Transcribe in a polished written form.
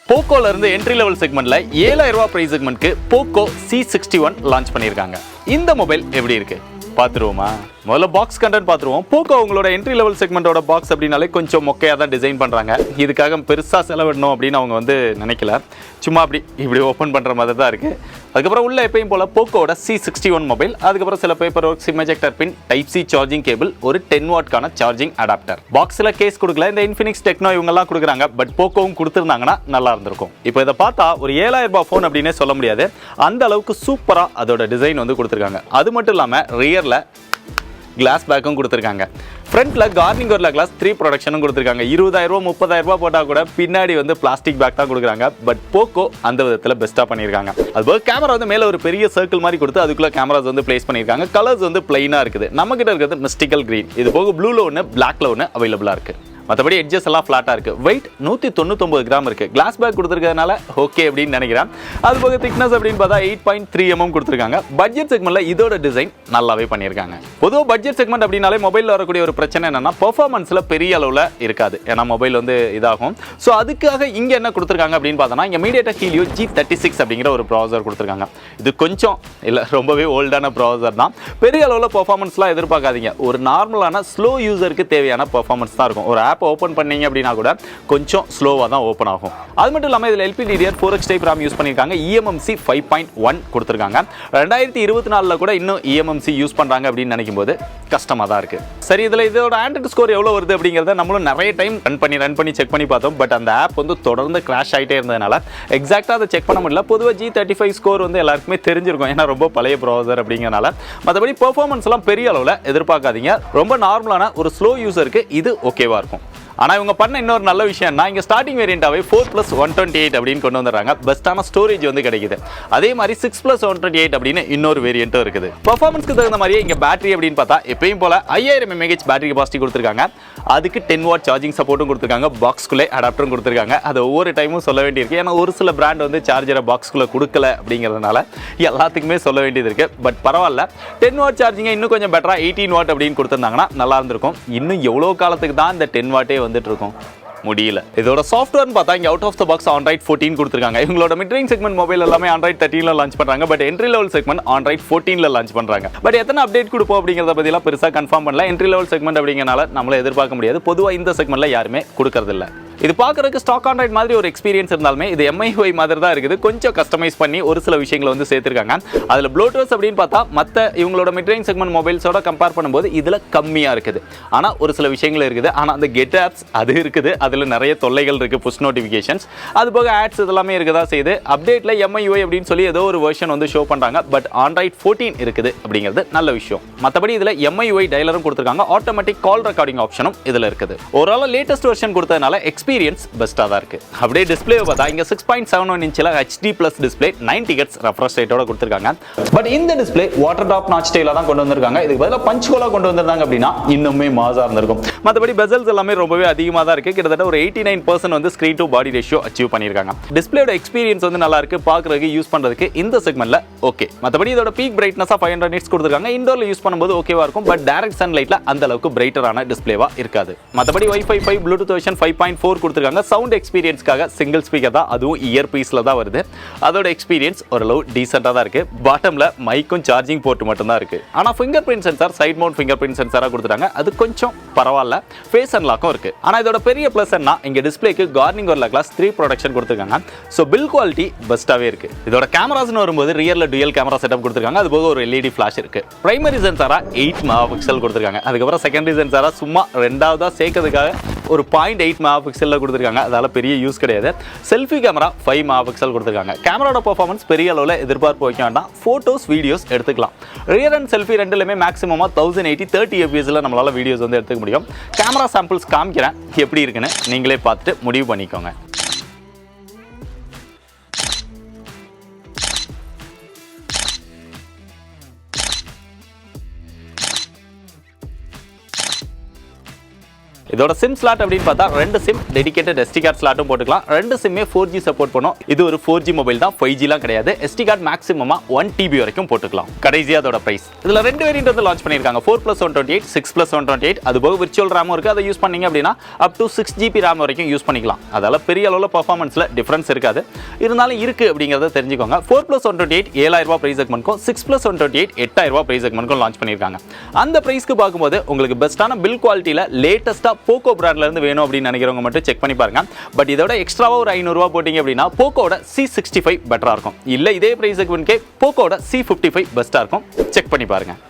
போக்கோல இருந்து entry level செக்மெண்ட்ல 7000 ரூபாய் price செக்மெண்ட்க்கு POCO C61 launch பண்ணிருக்காங்க. இந்த மொபைல் எப்படி இருக்கு பாத்துருவோமா? முதல்ல பாக்ஸ் கண்டென்ட் பார்த்துருவோம். போக்கோ உங்களோட என்ட்ரி லெவல் செக்மெண்டோட பாக்ஸ் அப்படின்னாலே கொஞ்சம் மொக்கையாக தான் டிசைன் பண்ணுறாங்க. இதுக்காக பெருசாக செலவிடணும் அப்படின்னு அவங்க நினைக்கல. சும்மா இப்படி ஓப்பன் பண்ணுற மாதிரி தான் இருக்குது. அதுக்கப்புறம் உள்ள எப்பயும் போல் போக்கோட C61 மொபைல், அதுக்கப்புறம் சில பேப்பர் ஒர்க், சிம் எஜெக்டர் பின், டைப் சி சார்ஜிங் கேபிள், ஒரு 10 வாட்கான சார்ஜிங் அடாப்டர். பாக்ஸில் கேஸ் கொடுக்கல. இந்த இன்ஃபினிக்ஸ் டெக்னோ இவங்கெல்லாம் கொடுக்குறாங்க. பட் போக்கோவும் கொடுத்துருந்தாங்கன்னா நல்லா இருந்திருக்கும். இப்போ இதை பார்த்தா ஒரு 7000 ரூபாய் ஃபோன் அப்படின்னே சொல்ல முடியாது. அந்த அளவுக்கு சூப்பராக அதோட டிசைன் கொடுத்துருக்காங்க. அது மட்டும் இல்லாமல் ரியரில் கிளாஸ் பேக்கும் கொடுத்துருக்காங்க. ஃப்ரண்ட்ல கார்னிங் ஒரு கிளாஸ் 3 ப்ரொடக்ஷனும் கொடுத்துருக்காங்க. 20,000 ரூபா 30,000 ரூபா போட்டால் கூட பின்னாடி பிளாஸ்டிக் பேக் தான் கொடுக்குறாங்க. பட் போக்கோ அந்த விதத்தில் பெஸ்ட்டாக பண்ணியிருக்காங்க. அதுபோல் கேமரா மேலே ஒரு பெரிய சர்க்கிள் மாதிரி கொடுத்து அதுக்குள்ள கேமராஸ் பிளேஸ் பண்ணியிருக்காங்க. கலர்ஸ் பிளைனாக இருக்குது. நம்ம கிட்ட இருக்கிறது மிஸ்டிக்கல் கிரீன். இது போக ப்ளூல ஒன்று, பிளாக்ல ஒன்று அவைலபிளாக இருக்குது. மற்றபடி எட்ஜஸ் எல்லாம் ஃப்ளாட்டாக இருக்குது. வெயிட் 199 கிராம் இருக்குது. கிளாஸ் பேக் கொடுத்துருக்கிறதுனால ஓகே அப்படின்னு நினைக்கிறேன். அது போக திக்னஸ் அப்படின்னு பார்த்தா 8.3 mm கொடுத்துருக்காங்க. பட்ஜெட் செக்மெண்ட்ல இதோட டிசைன் நல்லாவே பண்ணியிருக்காங்க. பொதுவாக பட்ஜெட் செக்மெண்ட் அப்படின்னாலே மொபைலில் வரக்கூடிய ஒரு பிரச்சனை என்னன்னா பெர்ஃபார்மன்ஸில் பெரிய அளவில் இருக்காது. ஏன்னா மொபைல் இதாகும். ஸோ அதுக்காக இங்கே என்ன கொடுத்துருக்காங்க அப்படின்னு பார்த்தோன்னா இங்கே மீடியாடெக் ஹீலியோ G36 அப்படிங்கிற ஒரு ப்ராசர் கொடுத்துருக்காங்க. இது கொஞ்சம் இல்லை ரொம்பவே ஓல்டான ப்ராசர் தான். பெரிய அளவில் பெர்ஃபார்மன்ஸ்லாம் எதிர்பார்க்காதீங்க. ஒரு நார்மலான ஸ்லோ யூசருக்கு தேவையான பெர்ஃபார்மன்ஸ் தான் இருக்கும். ஒரு ஆப் ஓப்பன் பண்ணீங்க அப்படின்னா கூட கொஞ்சம் ஸ்லோவாக தான் ஓப்பன் ஆகும். அது மட்டும் இல்லாமல் இதில் LPDDR 4X type RAM use பண்ணியிருக்காங்க. eMMC 5.1 கொடுத்துருக்காங்க. 2024 கூட இன்னும் eMMC யூஸ் பண்ணுறாங்க அப்படின்னு நினைக்கும் போது கஷ்டமாக தான் இருக்குது. சரி, இதில் இதோட ஆண்ட்ராய்டு ஸ்கோர் எவ்வளோ வருது அப்படிங்கிறத நம்மளும் நிறைய டைம் ரன் பண்ணி செக் பண்ணி பார்த்தோம். பட் அந்த ஆப் தொடர்ந்து கிராஷ் ஆகிட்டே இருந்ததுனால எக்ஸாக்டாக அதை செக் பண்ண முடியல. பொதுவாக G35 ஸ்கோர் எல்லாருக்குமே தெரிஞ்சிருக்கும். ஏன்னா ரொம்ப பழைய ப்ரௌசர் அப்படிங்கிறனால. மற்றபடி பெர்ஃபார்மன்ஸ் எல்லாம் பெரிய அளவில் எதிர்பார்க்காதீங்க. ரொம்ப நார்மலான ஒரு ஸ்லோ யூசருக்கு இது ஓகேவா இருக்கும். ஆனால் இவங்க பண்ண இன்னொரு நல்ல விஷயம்னா இங்கே ஸ்டார்டிங் வேரியண்டாவே 4+128 அப்படின்னு கொண்டு வந்துடுறாங்க. பெஸ்ட்டான ஸ்டோரேஜ் கிடைக்குது. அதே மாதிரி 6+128 அப்படின்னு இன்னொரு வேரியண்ட்டும் இருக்குது. பெர்ஃபார்மன்ஸ்க்கு தகுந்த மாதிரியே இங்கே பேட்டரி அப்படின்னு பார்த்தா எப்பயும் போல 5000 mAh பேட்டரி கெபாசிட்டி கொடுத்துருக்காங்க. அதுக்கு 10 வாட் சார்ஜிங் சப்போர்ட்டும் கொடுத்துருக்காங்க. பாக்ஸ்குள்ளே அடாப்டரும் கொடுத்துருக்காங்க. அது ஒவ்வொரு டைமும் சொல்ல வேண்டியிருக்கு. ஏன்னா ஒரு சில பிராண்ட் சார்ஜரை பாக்ஸ்குள்ளே கொடுக்கல அப்படிங்கிறதுனால எல்லாத்துக்குமே சொல்ல வேண்டியது இருக்கு. பட் பரவாயில்ல, 10 வாட் சார்ஜிங்கை இன்னும் கொஞ்சம் பெட்டராக 18 வாட் அப்படின்னு கொடுத்துருந்தாங்கன்னா நல்லா இருந்திருக்கும். இன்னும் எவ்வளோ காலத்துக்கு தான் இந்த 10 வாட்டே இருக்கும் முடியல. இதோட சாஃப்ட்வேர்னு பார்த்தா இங்க out of the box Android 14 கொடுத்துருக்காங்க. இவங்களோட மிட் ரேஞ்ச் செக்மெண்ட் மொபைல் எல்லாமே Android 13ல லான்ச் பண்றாங்க. But entry level segment Android 14ல லான்ச் பண்றாங்க. பட் எத்தனை அப்டேட் கொடுப்போம் அப்படிங்கறத பத்திலாம் பெருசா கன்ஃபார்ம் பண்ணல. என்ட்ரி லெவல் செக்மெண்ட் அப்படிங்கறனால நம்மள எதிர்பார்க்க முடியாது. பொதுவா இந்த செக்மெண்ட்ல யாருமே கொடுக்கறது இல்ல. இது பார்க்கறதுக்கு ஸ்டாக் ஆண்ட்ராய்ட் மாதிரி ஒரு எக்ஸ்பீரியன்ஸ் இருந்தாலுமே இது MIUI மாதிரி தான் இருக்குது. கொஞ்சம் கஸ்டமைஸ் பண்ணி ஒரு சில விஷயங்களை சேர்த்திருக்காங்க. அதில் ப்ளூடூத் அப்படின்னு பார்த்தா மற்ற இவங்களோட மிட் ரேஞ்ச் செக்மெண்ட் மொபைல்ஸோட கம்பேர் பண்ணும்போது இதில் கம்மியாக இருக்குது. ஆனால் ஒரு சில விஷயங்கள் இருக்குது. ஆனால் அந்த கெட் ஆப்ஸ் அது இருக்குது. அதில் நிறைய தொல்லைகள் இருக்குது. புஷ் நோட்டிஃபிகேஷன்ஸ் அது போக ஆட்ஸ் இதெல்லாமே இருக்கதா செய்யுது. அப்டேட்டில் MIUI அப்படின்னு சொல்லி ஏதோ ஒரு வெர்ஷன் ஷோ பண்ணுறாங்க. பட் Android 14 இருக்குது அப்படிங்கிறது நல்ல விஷயம். மற்றபடி இதில் MIUI டயலரும் கொடுத்துருக்காங்க. ஆட்டோமேட்டிக் கால் ரெக்கார்டிங் ஆப்ஷனும் இதில் இருக்குது. ஓவரால் லேட்டஸ்ட் வெர்ஷன் கொடுத்ததுனால எக்ஸ்பீரியன்ஸ் பெஸ்ட்டாக தான் இருக்குது. அப்படியே டிஸ்பிளே பார்த்தா இங்கே 6.71 இன்ச்சில் HD+ டிஸ்பிளே 90 Hz ரெஃப்ரெஷ் ரேட்டோட கொடுத்துருக்காங்க. பட் இந்த டிஸ்பிளே வாட்டர் டாப் நாட்ச் ஸ்டைலில் தான் கொண்டு வந்திருக்காங்க. இதுக்கு பதிலாக பஞ்ச் ஹோலாக கொண்டு வந்திருந்தாங்க அப்படின்னா இன்னுமே மாஸாக இருந்திருக்கும். மற்றபடி பெசல்ஸ் எல்லாமே ரொம்பவே அதிகமாக தான் இருக்குது. கிட்டத்தட்ட ஒரு 89% screen to body ratio achieve பண்ணியிருக்காங்க. டிஸ்பிளேயோட எக்ஸ்பீரியன்ஸ் நல்லா இருக்குது. பார்க்குறதுக்கு யூஸ் பண்ணுறதுக்கு இந்த செக்மெண்ட்டில் ஓகே. மற்றபடி இதோட பீக் பிரைட்னஸாக 500 nits கொடுத்துருக்காங்க. இண்டோரில் யூஸ் பண்ணும்போது ஓகேவா இருக்கும். பட் டைரக்ட் சன்லைட்டில் அந்த அளவுக்கு பிரைட்டரான டிஸ்பிளேவா இருக்காது. மற்றபடி Wi-Fi 5 ப்ளூடூத் வெர்ஷன் 5.4 கொடுத்துருக்காங்க. சவுண்ட் எக்ஸ்பீரியன்ஸ்க்காக சிங்கிள் ஸ்பீக்கர் தான், அதுவும் இயர் பீஸ்ல தான் வருது. அதோட எக்ஸ்பீரியன்ஸ் ஓரளவு டீசெண்டாக தான் இருக்கு. பாட்டம்ல மைக்கும் சார்ஜிங் போர்ட் மட்டும் தான் இருக்கு. ஆனால் fingerprint sensor side mount fingerprint சென்சாராக கொடுத்துட்டாங்க. அது கொஞ்சம் பரவாயில்ல. ஃபேஸ் அன்லாக்கும் இருக்கு. ஆனால் இதோட பெரிய பிளஸ் என்ன, இங்க டிஸ்பிளேக்கு கார்னிங் ஒரு கிளாஸ் 3 ப்ரொடக்ஷன் கொடுத்துருக்காங்க. ஸோ பில் குவாலிட்டி பெஸ்ட்டாகவே இருக்கு. இதோட கேமராஸ்னு வரும்போது ரியர்ல டுயல் கேமரா செட்டப் கொடுத்துருக்காங்க. அது போக ஒரு LED ஃபிளாஷ் இருக்கு. பிரைமரி சென்சாரா 8 மெகாபிக்சல் கொடுத்துருக்காங்க. அதுக்கப்புறம் செகண்டரி சென்சாரா சும்மா ரெண்டாவதா சேர்க்கறதுக்காக ஒரு 0.8 மெகாபிக்சல்ல கொடுத்துருக்காங்க. அதால பெரிய யூஸ் கிடையாது. செல்ஃபி கேமரா 5 மெகாபிக்சல் கொடுத்துருக்காங்க. கேமராவோட பெர்ஃபார்மன்ஸ் பெரிய அளவில் எதிர்பார்ப்பு வைக்க வேண்டாம். போட்டோஸ் வீடியோஸ் எடுத்துக்கலாம். ரியர் அண்ட் செல்ஃபி ரெண்டுலையுமே மேக்ஸிமமா 1080 30 fps நம்மளால வீடியோஸ் எடுத்துக்க முடியும். கேமரா சாம்பிள்ஸ் காமிக்கிறேன் எப்படி இருக்குன்னு நீங்களே பார்த்துட்டு முடிவு பண்ணிக்கோங்க. இதோட சிம் ஸ்லாட் அப்படின்னு பார்த்தா 2 சிம் டெடிகேட்டட் SD கார்டு ஸ்லாட்டும் போட்டுக்கலாம். 2 சிம்மே 4G சப்போர்ட் பண்ணும். இது ஒரு 4G மொபைல் தான், 5Gலாம் கிடையாது. SD கார்டு மேக்ஸிமமா 1 TB வரைக்கும் போட்டுக்கலாம். கடைசியா அதோட பிரைஸ். இதுல 2 வேரியன்ட் வந்து லான்ச் பண்ணிருக்காங்க. 4+128, 6+128. அது போக விர்ச்சுவல் RAM இருக்கு. அதை யூஸ் பண்ணீங்க அப்படின்னா up to 6GB RAM வரைக்கும் யூஸ் பண்ணிக்கலாம். அதால பெரிய அளவுல பெர்ஃபார்மன்ஸ்ல டிஃபரன்ஸ் இருக்காது. இருந்தாலும் இருக்கு அப்படிங்கறத தெரிஞ்சுக்கோங்க. 4+128 7000 ரூபாய் பிரைஸ் செக்மென்ட்க்கும் 6+128 8000 ரூபாய் பிரைஸ் செக்மென்ட்க்கும் லான்ச் பண்ணிருக்காங்க. அந்த பிரைஸ்க்கு பாக்கும்போது உங்களுக்கு பெஸ்டான பில் குவாலிட்டில லேட்டஸ்டா POCO பிராண்ட்ல இருந்து வேணும் அப்படின்னு நினைக்கிறவங்க மட்டும் செக் பண்ணி பாருங்க. பட் இதோட எக்ஸ்ட்ராவா ஒரு 500 ரூபாய் போட்டீங்க அப்படின்னா POCOட C65 பெட்டரா இருக்கும். இல்ல இதே பிரைஸ் செக்மென்ட்க்கே POCOட C55 பெஸ்டா இருக்கும். செக் பண்ணி பாருங்க.